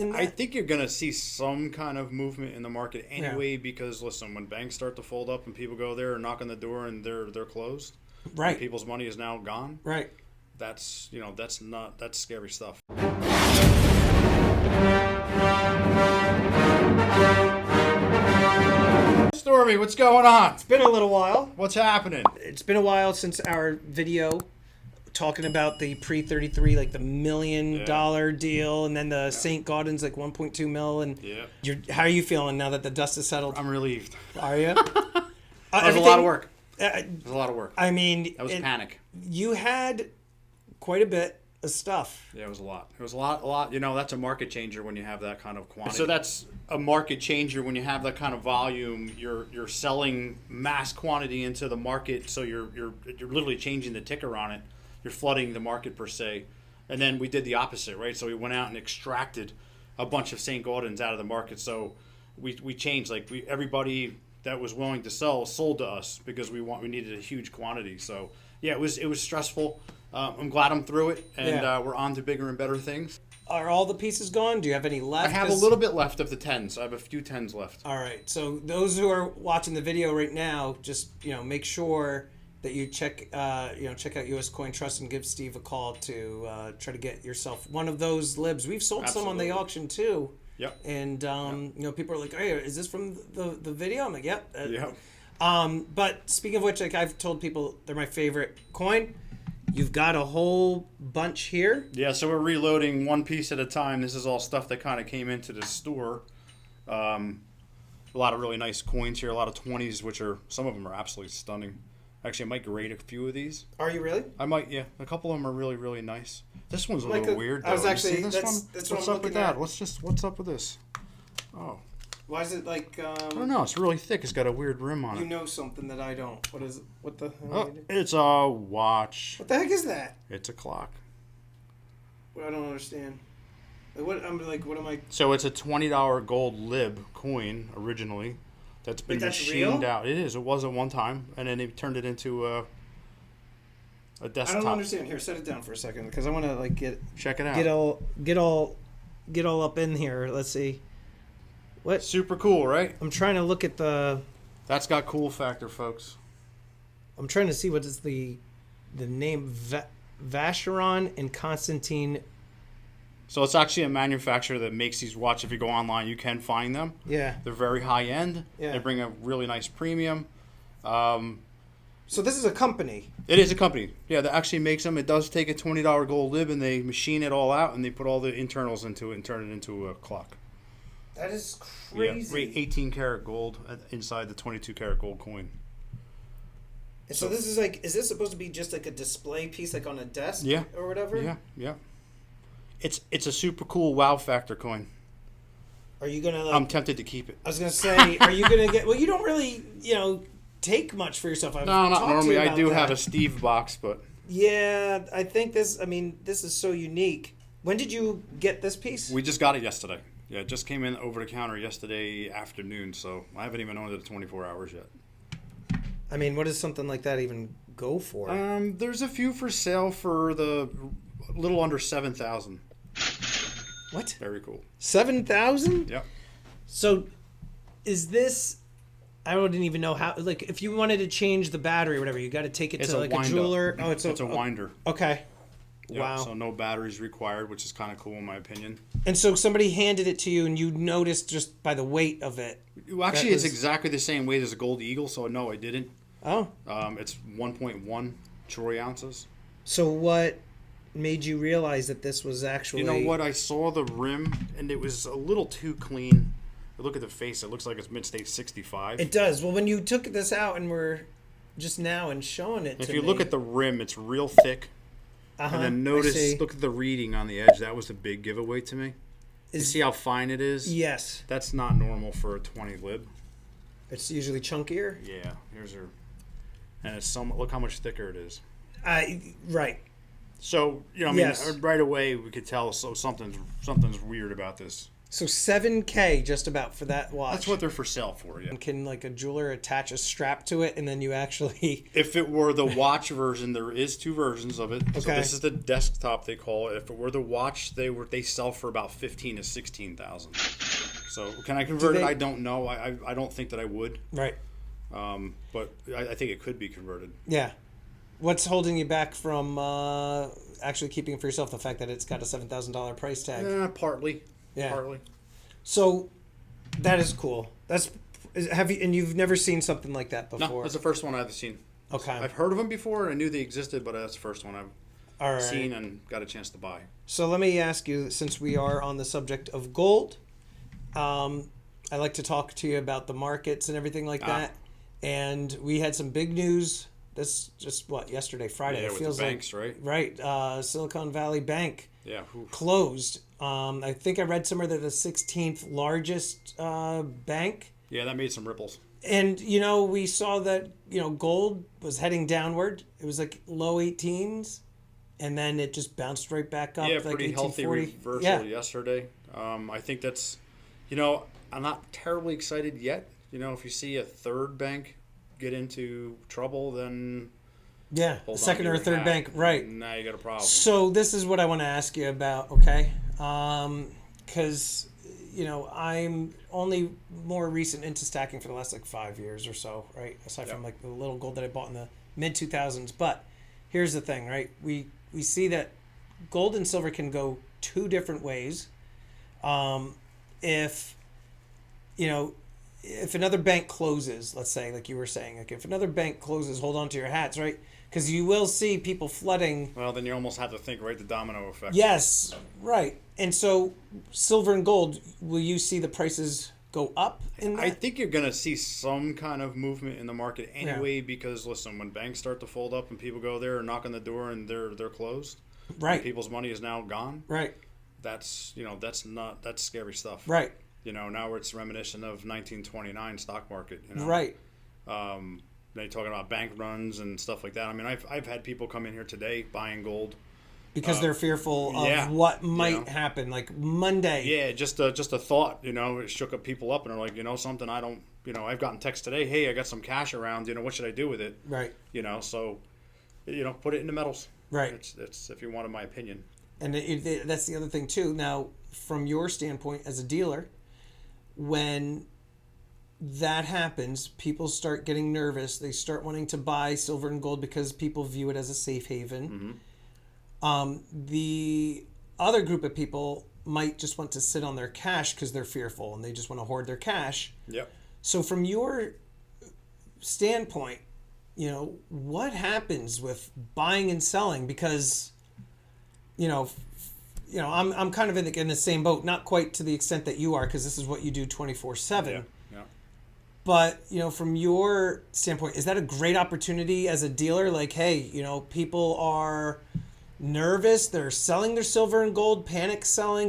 I think you're going to see some kind of movement in the market anyway because, listen, when banks start to fold up and people go there and knock on the door and they're closed, right? People's money is now gone, right? That's scary stuff. Stormy, what's going on? It's been a little while. What's happening? It's been a while since our video talking about the pre-33, like the $1 million deal, and then the St. Gaudens, like 1.2 mil. And how are you feeling now that the dust has settled? I'm relieved. Are you? That was a lot of work. It was a lot of work. I mean, that was panic. You had quite a bit of stuff. Yeah, it was a lot. It was a lot. You know, that's a market changer when you have that kind of quantity. So that's a market changer when you have that kind of volume. You're selling mass quantity into the market, so you're literally changing the ticker on it. You're flooding the market per se. And then we did the opposite, right? So we went out and extracted a bunch of St. Gaudens out of the market. So we changed, everybody that was willing to sell sold to us because we needed a huge quantity. So yeah, it was stressful. I'm glad I'm through it, and we're on to bigger and better things. Are all the pieces gone? Do you have any left? I have a little bit left of the 10s. I have a few 10s left. All right. So those who are watching the video right now, just make sure that you check out US Coin Trust and give Steve a call to try to get yourself one of those libs. We've sold some on the auction too. Yep. And people are like, "Hey, is this from the video?" I'm like, "Yep." Yep. But speaking of which, I've told people they're my favorite coin. You've got a whole bunch here. Yeah, so we're reloading one piece at a time. This is all stuff that kind of came into the store. A lot of really nice coins here, a lot of 20s, which some of them are absolutely stunning. Actually, I might grade a few of these. Are you really? I might, yeah. A couple of them are really, really nice. This one's a little weird, though. I was actually, that's what's up with that? What's up with this? Oh. Why is it like... I don't know. It's really thick. It's got a weird rim on it. You know something that I don't. What is it? What the hell? It's a watch. What the heck is that? It's a clock. Well, I don't understand. What am I... So it's a $20 gold lib coin, originally. That's been machined out. It is. It was at one time, and then they turned it into a desktop. I don't understand. Here, set it down for a second because I want to check it out. Get all up in here. Let's see. What? Super cool, right? I'm trying to look at the. That's got cool factor, folks. I'm trying to see what is the name Vacheron and Constantine. So it's actually a manufacturer that makes these watches. If you go online, you can find them. Yeah. They're very high end. Yeah. They bring a really nice premium. So this is a company. It is a company. Yeah, that actually makes them. It does take a $20 gold lib, and they machine it all out, and they put all the internals into it and turn it into a clock. That is crazy. Yeah, 18 karat gold inside the 22 karat gold coin. And so this is is this supposed to be just like a display piece, like on a desk? Yeah. Or whatever? Yeah. It's a super cool wow factor coin. Are you gonna? I'm tempted to keep it. I was gonna say, are you gonna get? Well, you don't really, take much for yourself. No, not normally. I do have a Steve box, but yeah, I think this. I mean, this is so unique. When did you get this piece? We just got it yesterday. Yeah, it just came in over the counter yesterday afternoon, so I haven't even owned it 24 hours yet. I mean, what does something like that even go for? There's a few for sale for the little under 7,000. What? Very cool. 7,000? Yep. So, is this? I wouldn't even know how. Like, if you wanted to change the battery or whatever, you got to take it to like a jeweler. Oh, it's a winder. Okay. Yep, wow. So no batteries required, which is kind of cool in my opinion. And so somebody handed it to you, and you noticed just by the weight of it. Well, actually, it's exactly the same weight as a Gold Eagle, so no, I didn't. Oh. It's 1.1 troy ounces. So what made you realize that this was actually... You know what? I saw the rim, and it was a little too clean. Look at the face. It looks like it's mid-state 65. It does. Well, when you took this out and were just now and showing it to me... If you look at the rim, it's real thick. And then look at the reading on the edge. That was a big giveaway to me. You see how fine it is? Yes. That's not normal for a 20 lib. It's usually chunkier? Yeah. Here's her. And it's look how much thicker it is. Right. So, right away we could tell something's weird about this. So $7K just about for that watch. That's what they're for sale for, yeah. Can like a jeweler attach a strap to it and then you actually... If it were the watch version, there is 2 versions of it. Okay. So this is the desktop they call it. If it were the watch, they sell for about $15,000 to $16,000. So can I convert it? I don't know. I don't think that I would. Right. But I think it could be converted. Yeah. What's holding you back from actually keeping it for yourself? The fact that it's got a $7,000 price tag. Yeah, partly. Yeah. Partly. So that is cool. And you've never seen something like that before? No, that's the first one I've seen. Okay. I've heard of them before. I knew they existed, but that's the first one I've seen and got a chance to buy. So let me ask you, since we are on the subject of gold, I like to talk to you about the markets and everything like that. And we had some big news. This just yesterday, Friday. Yeah, it with feels the banks, like, right? Right. Silicon Valley Bank. Yeah. Closed. I think I read somewhere that the 16th largest bank. Yeah, that made some ripples. And, we saw that, gold was heading downward. It was like low 18s. And then it just bounced right back up. Yeah, like pretty healthy reversal yesterday. I think that's, I'm not terribly excited yet. If you see a third bank get into trouble, then... Yeah, second or third bank, right. Now you got a problem. So this is what I want to ask you about, okay? Because, I'm only more recent into stacking for the last 5 years or so, right? Aside from the little gold that I bought in the mid-2000s. But here's the thing, right? We see that gold and silver can go 2 different ways. If another bank closes, let's say, like you were saying, if another bank closes, hold on to your hats, right? Because you will see people flooding. Well, then you almost have to think, right, the domino effect. Yes, right. And so silver and gold, will you see the prices go up in that? I think you're going to see some kind of movement in the market anyway because, listen, when banks start to fold up and people go there and knock on the door and they're closed, right? People's money is now gone. Right. That's scary stuff. Right. Now it's reminiscent of 1929 stock market. Right. They talking about bank runs and stuff like that. I mean, I've had people come in here today buying gold because they're fearful of what might happen, like Monday. Yeah, just a thought. It shook up people up, and they're like, something I don't. I've gotten text today. Hey, I got some cash around. What should I do with it? Right. So, put it into metals. Right. It's if you wanted my opinion. And that's the other thing too. Now, from your standpoint as a dealer, when that happens, people start getting nervous. They start wanting to buy silver and gold because people view it as a safe haven. Mm-hmm. The other group of people might just want to sit on their cash because they're fearful and they just want to hoard their cash. Yep. So from your standpoint, what happens with buying and selling? Because, I'm kind of in the same boat, not quite to the extent that you are, because this is what you do 24/7. Yeah. But, from your standpoint, is that a great opportunity as a dealer? Like, hey, people are nervous. They're selling their silver and gold, panic selling.